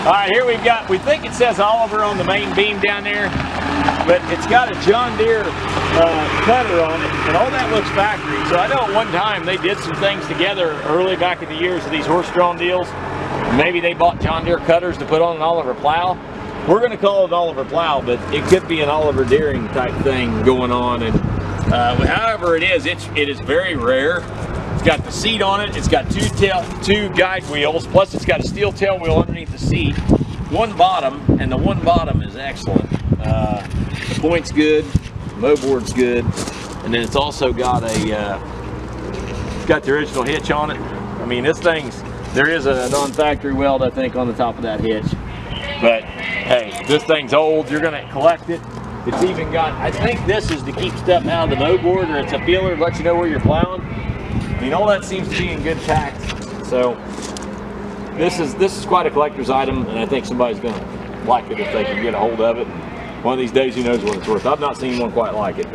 All right, here we've got, we think it says Oliver on the main beam down there, but it's got a John Deere cutter on it, and all that looks factory. So I know at one time they did some things together early back in the years of these horse-drawn deals. Maybe they bought John Deere cutters to put on an Oliver plow. We're going to call it an Oliver plow, but it could be an Oliver Deering type thing going on. And however it is very rare. It's got the seat on it. It's got two guide wheels, plus it's got a steel tail wheel underneath the seat. One bottom, and the one bottom is excellent. The point's good, the mow board's good, and then it's also got it's got the original hitch on it. I mean, this thing's, there is a non-factory weld, I think, on the top of that hitch. But hey, this thing's old. You're gonna collect it. It's even got, I think this is to keep stuff out of the mow board, or it's a feeler to let you know where you're plowing. I mean, all that seems to be in good tact. So this is quite a collector's item, and I think somebody's gonna like it if they can get a hold of it. One of these days, who knows what it's worth. I've not seen one quite like it.